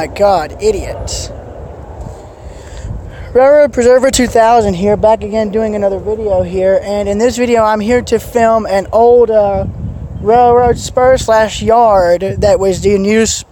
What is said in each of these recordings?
my god, idiots. Railroad Preserver 2000 here, back again doing another video here, and in this video I'm here to film an old railroad spur / yard that was in use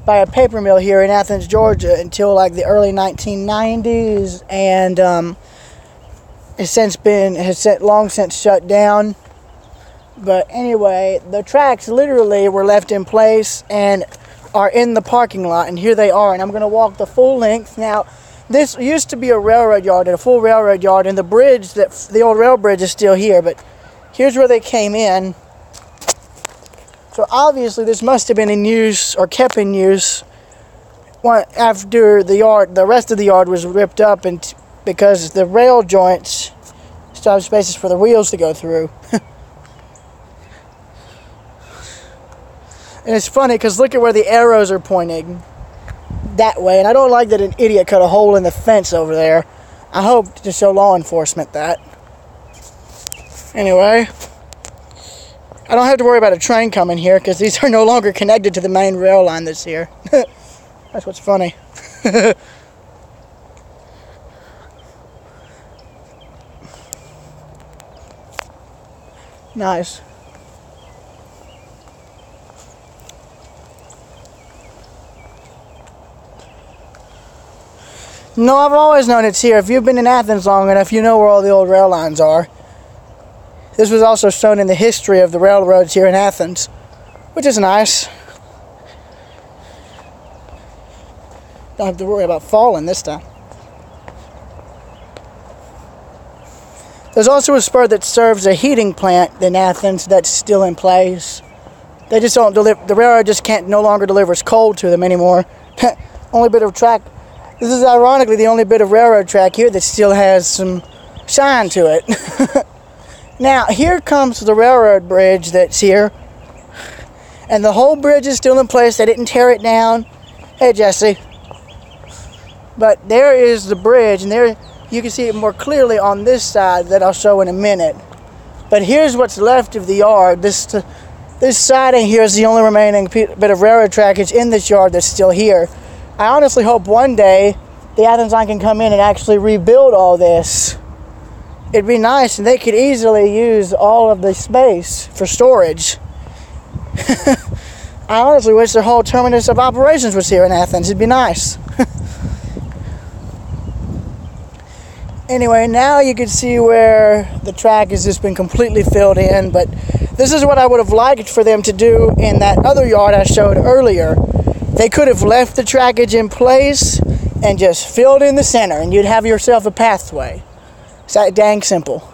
by a paper mill here in Athens, Georgia until like the early 1990s, and has long since shut down. But anyway, the tracks literally were left in place and are in the parking lot, and here they are, and I'm going to walk the full length. Now, this used to be a railroad yard, a full railroad yard, and the bridge, the old rail bridge is still here, but here's where they came in. So obviously this must have been in use, or kept in use, after the rest of the yard was ripped up, and because the rail joints still have spaces for the wheels to go through. And it's funny because look at where the arrows are pointing. That way, and I don't like that an idiot cut a hole in the fence over there. I hope to show law enforcement that. Anyway, I don't have to worry about a train coming here because these are no longer connected to the main rail line that's here. That's what's funny. Nice. No, I've always known it's here. If you've been in Athens long enough, you know where all the old rail lines are. This was also shown in the history of the railroads here in Athens, which is nice. Don't have to worry about falling this time. There's also a spur that serves a heating plant in Athens that's still in place. They just don't deliver. The railroad just no longer delivers coal to them anymore. Only bit of track. This is ironically the only bit of railroad track here that still has some shine to it. Now, here comes the railroad bridge that's here. And the whole bridge is still in place. They didn't tear it down. Hey, Jesse. But there is the bridge, and there you can see it more clearly on this side that I'll show in a minute. But here's what's left of the yard. This siding here is the only remaining bit of railroad trackage in this yard that's still here. I honestly hope one day the Athens line can come in and actually rebuild all this. It'd be nice, and they could easily use all of the space for storage. I honestly wish their whole terminus of operations was here in Athens. It'd be nice. Anyway, now you can see where the track has just been completely filled in, but this is what I would have liked for them to do in that other yard I showed earlier. They could have left the trackage in place and just filled in the center, and you'd have yourself a pathway. It's that dang simple.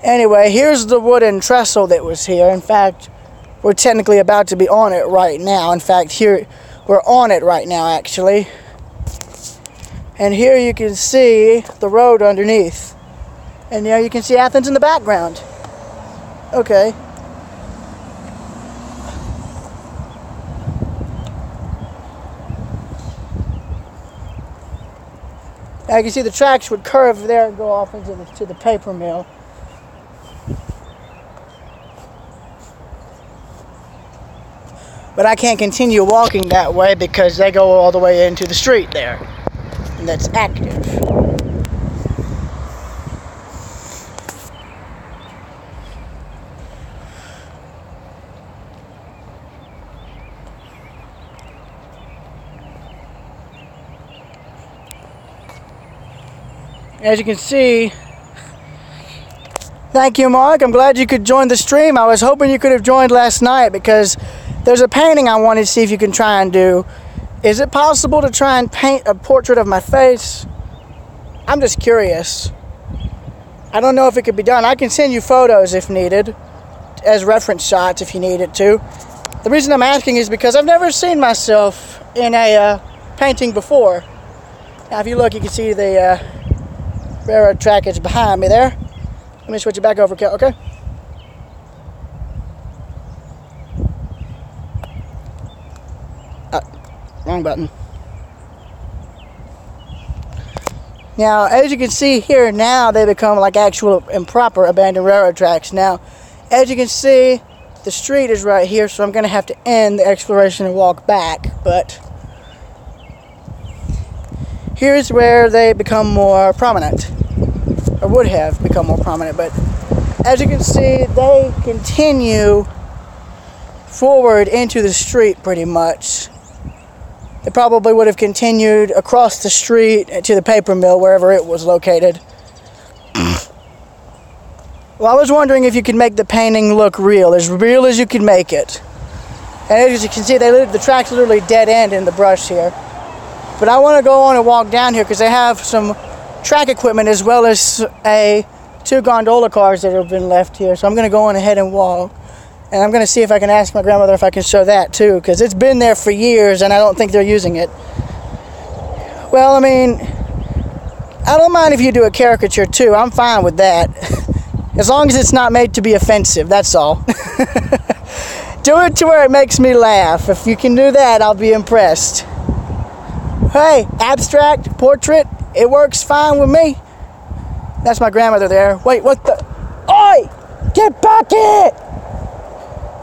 Anyway, here's the wooden trestle that was here. In fact, we're technically about to be on it right now. In fact, here we're on it right now, actually. And here you can see the road underneath. And there you can see Athens in the background. Okay. Now you can see the tracks would curve there and go off into the paper mill. But I can't continue walking that way because they go all the way into the street there. And that's active. As you can see, thank you, Mark. I'm glad you could join the stream. I was hoping you could have joined last night because there's a painting I wanted to see if you can try and do. Is it possible to try and paint a portrait of my face? I'm just curious. I don't know if it could be done. I can send you photos if needed, as reference shots if you need it to. The reason I'm asking is because I've never seen myself in a painting before. Now, if you look, you can see the railroad trackage behind me there. Let me switch it back over, okay? Wrong button. Now, as you can see here, now they become like actual improper abandoned railroad tracks. Now, as you can see, the street is right here, so I'm going to have to end the exploration and walk back. But here's where they become more prominent, or would have become more prominent. But as you can see, they continue forward into the street pretty much. They probably would have continued across the street to the paper mill, wherever it was located. Well, I was wondering if you could make the painting look real as you could make it. And as you can see, the track's literally dead end in the brush here. But I want to go on and walk down here because they have some track equipment as well as two gondola cars that have been left here. So I'm going to go on ahead and walk. And I'm going to see if I can ask my grandmother if I can show that too, because it's been there for years and I don't think they're using it. Well, I mean, I don't mind if you do a caricature too. I'm fine with that. As long as it's not made to be offensive, that's all. Do it to where it makes me laugh. If you can do that, I'll be impressed. Hey, abstract, portrait, it works fine with me. That's my grandmother there. Wait, what the? Oi! Get back here!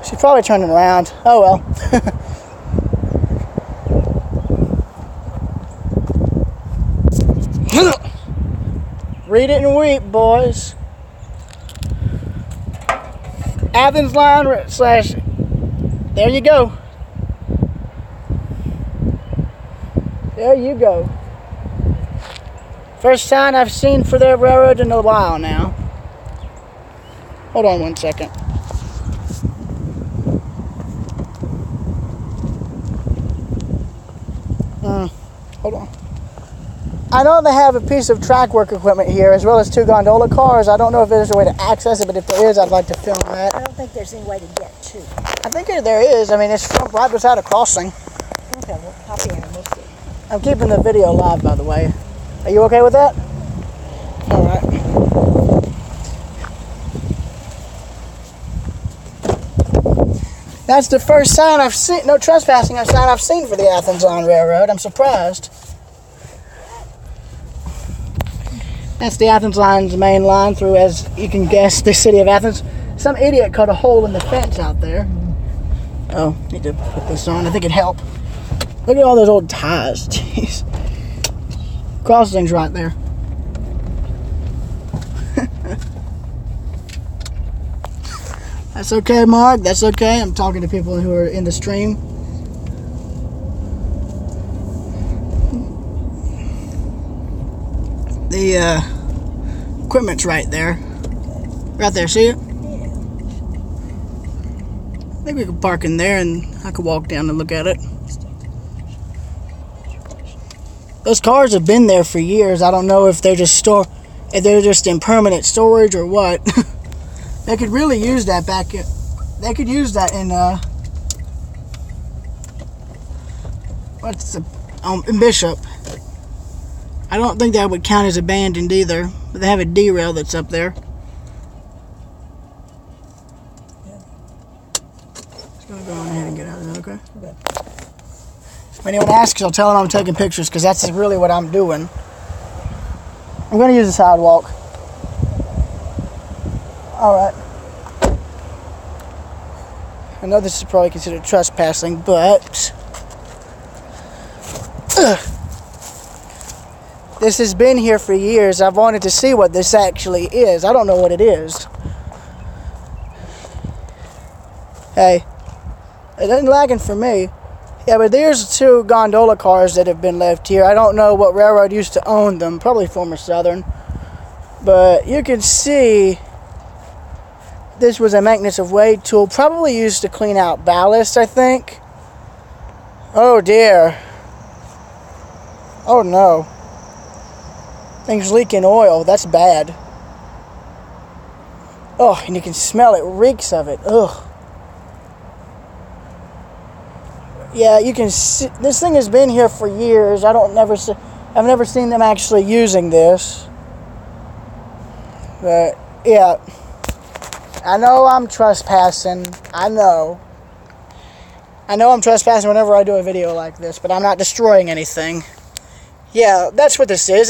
She's probably turning around. Oh well. Read it and weep, boys. Athens line / there you go. There you go. First sign I've seen for their railroad in a while now. Hold on one second. Hold on. I know they have a piece of track work equipment here as well as two gondola cars. I don't know if there's a way to access it, but if there is, I'd like to film that. I don't think there's any way to get to. I think there is. I mean, it's right beside a crossing. Okay, we'll hop in and we'll see. I'm keeping the video live, by the way. Are you okay with that? All right. That's the first sign I've seen, no trespassing sign I've seen for the Athens Line Railroad. I'm surprised. That's the Athens Line's main line through, as you can guess, the city of Athens. Some idiot cut a hole in the fence out there. Oh, need to put this on. I think it'd help. Look at all those old ties. Jeez. Crossing's right there. That's okay, Mark. That's okay. I'm talking to people who are in the stream. The equipment's right there. Right there, see it? Yeah. I think we could park in there and I could walk down and look at it. Those cars have been there for years. I don't know if they're just in permanent storage or what. They could really use that back in, they could use that in in Bishop. I don't think that would count as abandoned either. But they have a derail that's up there. Yeah. Just gonna go on ahead and get out. Is that okay? Okay. If anyone asks, I'll tell them I'm taking pictures because that's really what I'm doing. I'm gonna use the sidewalk. Alright. I know this is probably considered trespassing, but this has been here for years. I've wanted to see what this actually is. I don't know what it is. Hey, it ain't lagging for me. Yeah, but there's two gondola cars that have been left here. I don't know what railroad used to own them. Probably former Southern. But you can see this was a maintenance of way tool. Probably used to clean out ballast, I think. Oh dear. Oh no. Thing's leaking oil. That's bad. Oh, and you can smell it. Reeks of it. Ugh. Yeah, you can see this thing has been here for years. I've never seen them actually using this. But yeah, I know I'm trespassing. I know I'm trespassing whenever I do a video like this, but I'm not destroying anything. Yeah, that's what this is.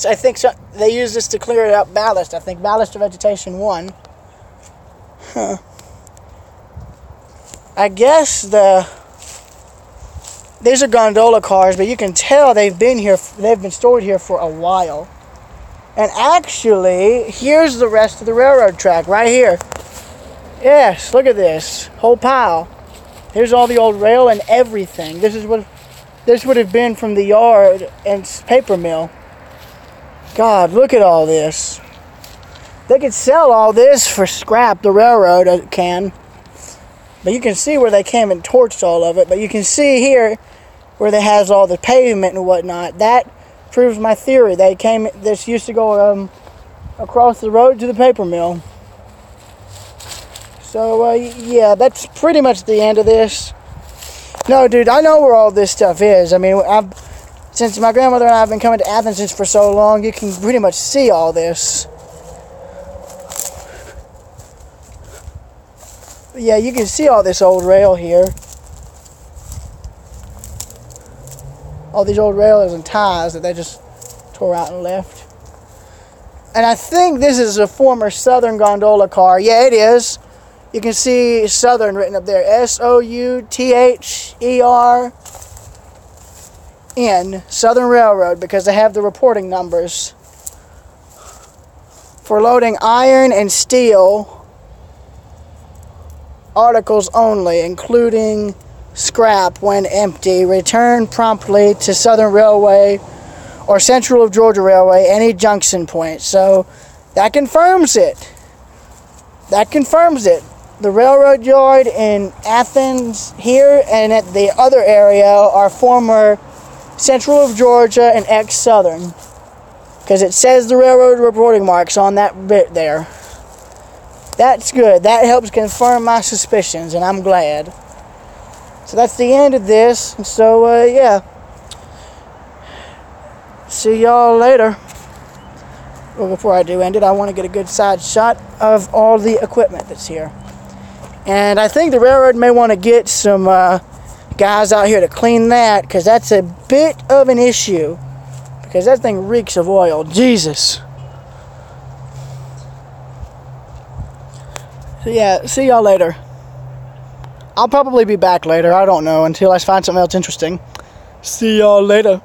I think they use this to clear out ballast. I think ballast or vegetation 1. Huh. I guess These are gondola cars, but you can tell they've been stored here for a while. And actually, here's the rest of the railroad track right here. Yes, look at this whole pile. Here's all the old rail and everything. This would have been from the yard and paper mill. God, look at all this. They could sell all this for scrap, the railroad can. But you can see where they came and torched all of it. But you can see here where they has all the pavement and whatnot. That proves my theory. This used to go across the road to the paper mill. So, yeah, that's pretty much the end of this. No, dude, I know where all this stuff is. I mean, since my grandmother and I have been coming to Athens for so long, you can pretty much see all this. Yeah, you can see all this old rail here. All these old rails and ties that they just tore out and left. And I think this is a former Southern gondola car. Yeah, it is. You can see Southern written up there. S-O-U-T-H-E-R-N. Southern Railroad, because they have the reporting numbers. For loading iron and steel articles only, including scrap when empty, return promptly to Southern Railway or Central of Georgia Railway, any junction point. So that confirms it. That confirms it. The railroad yard in Athens here and at the other area are former Central of Georgia and ex-Southern, because it says the railroad reporting marks on that bit there. That's good. That helps confirm my suspicions, and I'm glad. So that's the end of this. So, yeah. See y'all later. Well, before I do end it, I want to get a good side shot of all the equipment that's here. And I think the railroad may want to get some guys out here to clean that, because that's a bit of an issue. Because that thing reeks of oil. Jesus. So yeah, see y'all later. I'll probably be back later. I don't know, until I find something else interesting. See y'all later.